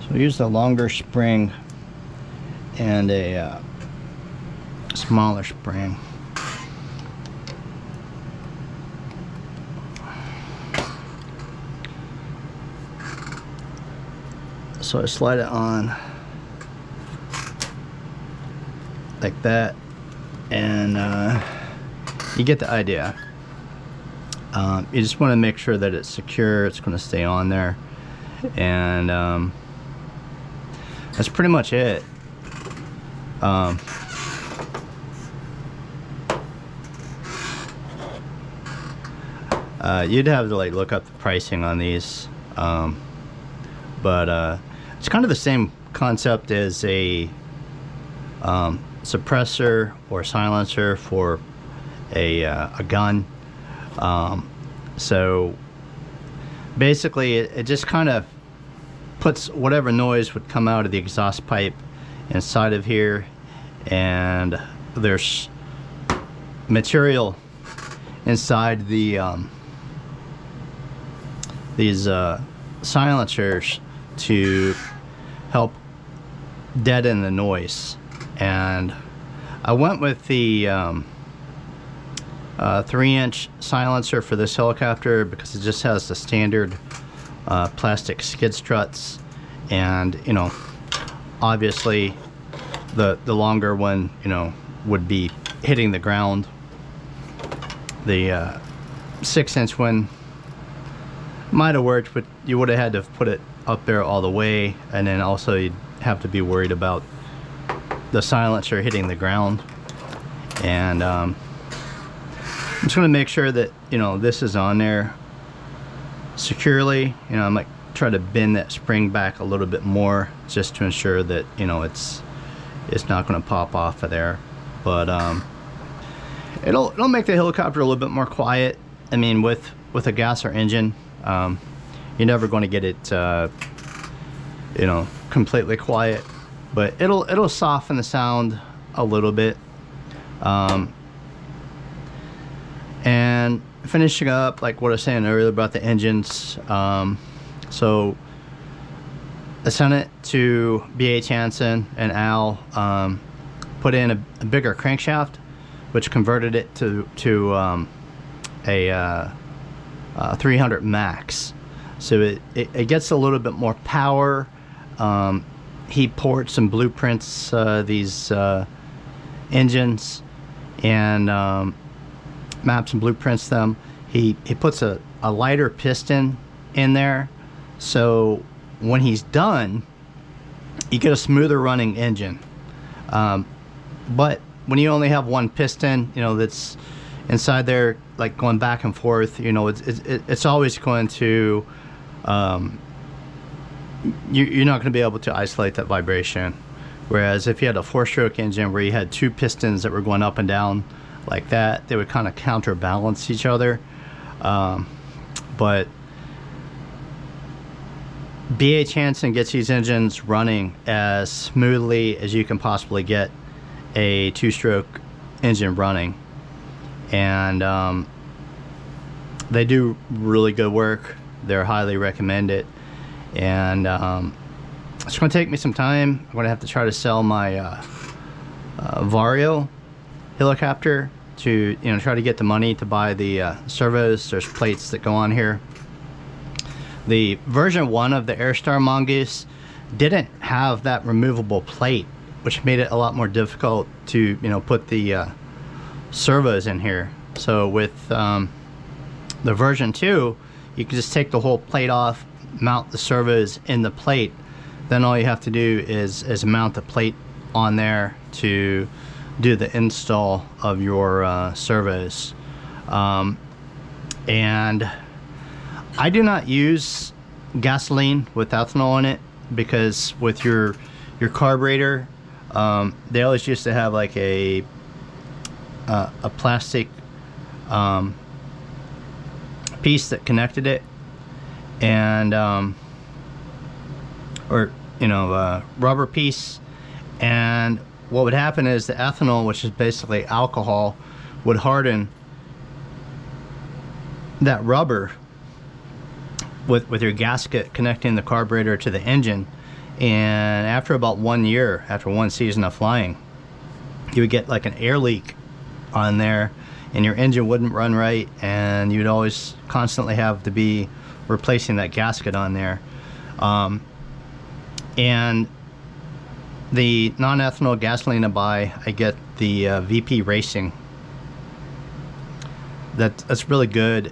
So use a longer spring and a smaller spring. So I slide it on like that, and you get the idea. You just want to make sure that it's secure, it's going to stay on there, and that's pretty much it. You'd have to like look up the pricing on these, but it's kind of the same concept as a suppressor or silencer for a gun. So basically it just kind of puts whatever noise would come out of the exhaust pipe inside of here, and there's material inside the these silencers to help deaden the noise. And I went with the 3-inch silencer for this helicopter because it just has the standard plastic skid struts, and you know, obviously the longer one, you know, would be hitting the ground. The 6-inch one might have worked, but you would have had to put it up there all the way, and then also you'd have to be worried about the silencer hitting the ground. And I'm just going to make sure that, you know, this is on there securely. You know, I might try to bend that spring back a little bit more just to ensure that, you know, it's not going to pop off of there. But it'll make the helicopter a little bit more quiet. I mean, with a gasser engine, you're never going to get it you know, completely quiet, but it'll soften the sound a little bit. And finishing up, like what I was saying earlier about the engines, so I sent it to BH Hansen and Al, put in a bigger crankshaft, which converted it to a 300 max. So it gets a little bit more power. He ports some blueprints, these engines, and maps and blueprints them. He puts a lighter piston in there, so when he's done, you get a smoother running engine. But when you only have one piston, you know, that's inside there, like going back and forth, you know, it's always going to you're not going to be able to isolate that vibration. Whereas if you had a 4-stroke engine where you had 2 pistons that were going up and down like that, they would kind of counterbalance each other. But BH Hansen gets these engines running as smoothly as you can possibly get a 2-stroke engine running, and they do really good work. They're highly recommended, and it's going to take me some time. I'm going to have to try to sell my Vario helicopter to, you know, try to get the money to buy the servos. There's plates that go on here. The version 1 of the Airstar Mongoose didn't have that removable plate, which made it a lot more difficult to, you know, put the servos in here. So with the version 2, you can just take the whole plate off, mount the servos in the plate. Then all you have to do is mount the plate on there to do the install of your servos. And I do not use gasoline with ethanol in it, because with your carburetor, they always used to have like a plastic piece that connected it, and or, you know, rubber piece. And what would happen is the ethanol, which is basically alcohol, would harden that rubber with your gasket connecting the carburetor to the engine, And after about 1 year, after one season of flying, you would get like an air leak on there, and your engine wouldn't run right, and you'd always constantly have to be replacing that gasket on there. And the non-ethanol gasoline I buy, I get the VP Racing. That's really good.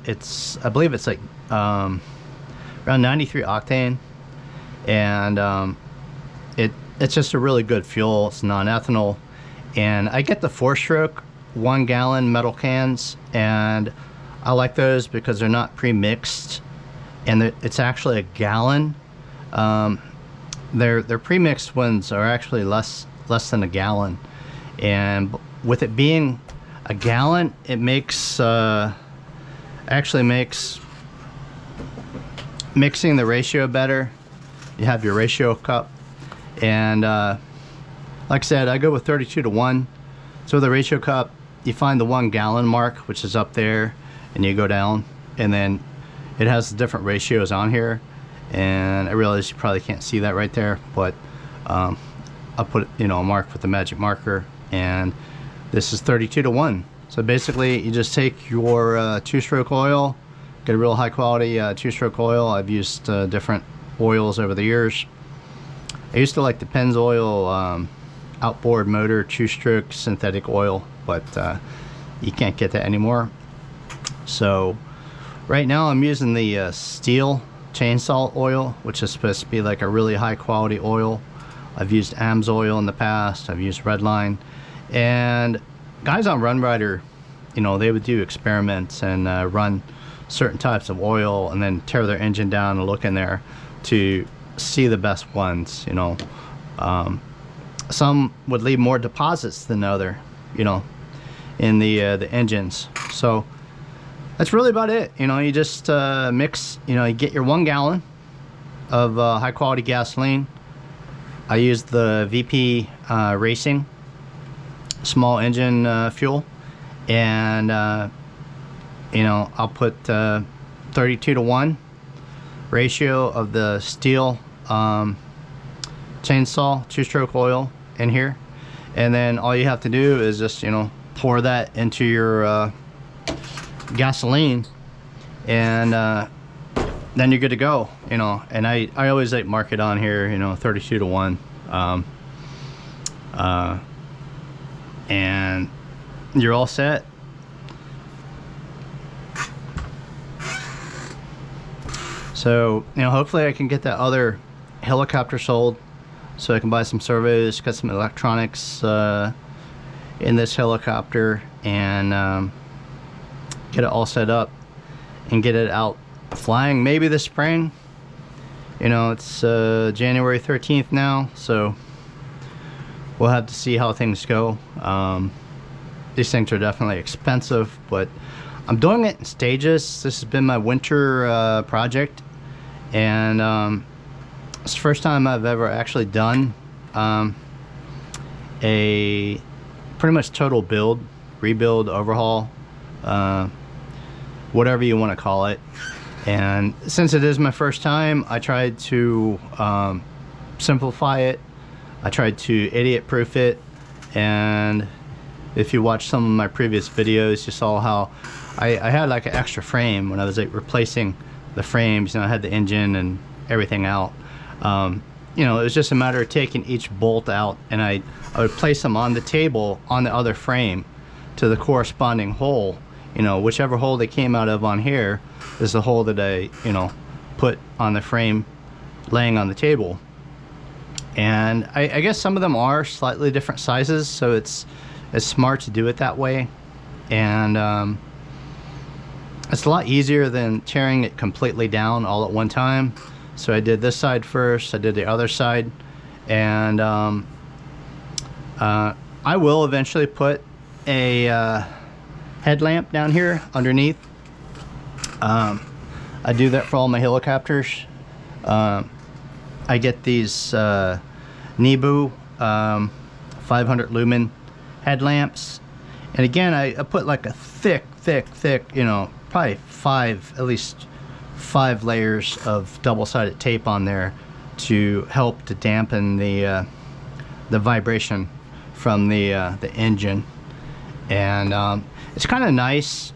I believe it's like around 93 octane, and it's just a really good fuel. It's non-ethanol, and I get the 4-stroke 1 gallon metal cans, and I like those because they're not pre-mixed, and it's actually a gallon. Their pre-mixed ones are actually less than a gallon, and with it being a gallon, it makes actually makes mixing the ratio better. You have your ratio cup, and like I said, I go with 32:1. So the ratio cup, you find the 1 gallon mark, which is up there, and you go down, and then it has the different ratios on here. And I realize you probably can't see that right there, but I'll put, a mark with the magic marker, and this is 32:1. So basically, you just take your 2-stroke oil, get a real high quality 2-stroke oil. I've used different oils over the years. I used to like the Pennzoil outboard motor 2-stroke synthetic oil, but you can't get that anymore. So right now I'm using the steel chainsaw oil, which is supposed to be like a really high quality oil. I've used AMSOIL in the past. I've used Redline, and guys on Run Rider, they would do experiments and run certain types of oil and then tear their engine down and look in there to see the best ones. Some would leave more deposits than other, in the engines. So that's really about it. You just mix, you get your 1 gallon of high quality gasoline. I use the VP Racing small engine fuel, and I'll put 32:1 ratio of the steel chainsaw 2-stroke oil in here, and then all you have to do is just pour that into your gasoline, and then you're good to go. And I always like mark it on here, 32:1, and you're all set. So hopefully I can get that other helicopter sold, so I can buy some servos, get some electronics in this helicopter, and get it all set up and get it out flying maybe this spring. It's January 13th now, so we'll have to see how things go. These things are definitely expensive, but I'm doing it in stages. This has been my winter project, and it's the first time I've ever actually done a pretty much total build, rebuild, overhaul, whatever you want to call it. And since it is my first time, I tried to simplify it. I tried to idiot proof it, and if you watch some of my previous videos, you saw how I had like an extra frame when I was like replacing the frames. I had the engine and everything out. It was just a matter of taking each bolt out, and I would place them on the table on the other frame to the corresponding hole. Whichever hole they came out of on here is the hole that I put on the frame laying on the table. And I guess some of them are slightly different sizes, so it's smart to do it that way. And it's a lot easier than tearing it completely down all at one time. So I did this side first, I did the other side, and I will eventually put a headlamp down here underneath. I do that for all my helicopters. I get these Nebu 500 lumen headlamps, and again I put like a thick, probably at least five layers of double-sided tape on there to help to dampen the vibration from the engine. And it's kind of nice.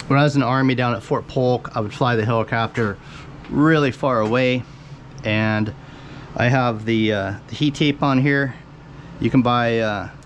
When I was in the Army down at Fort Polk, I would fly the helicopter really far away, and I have the heat tape on here. You can buy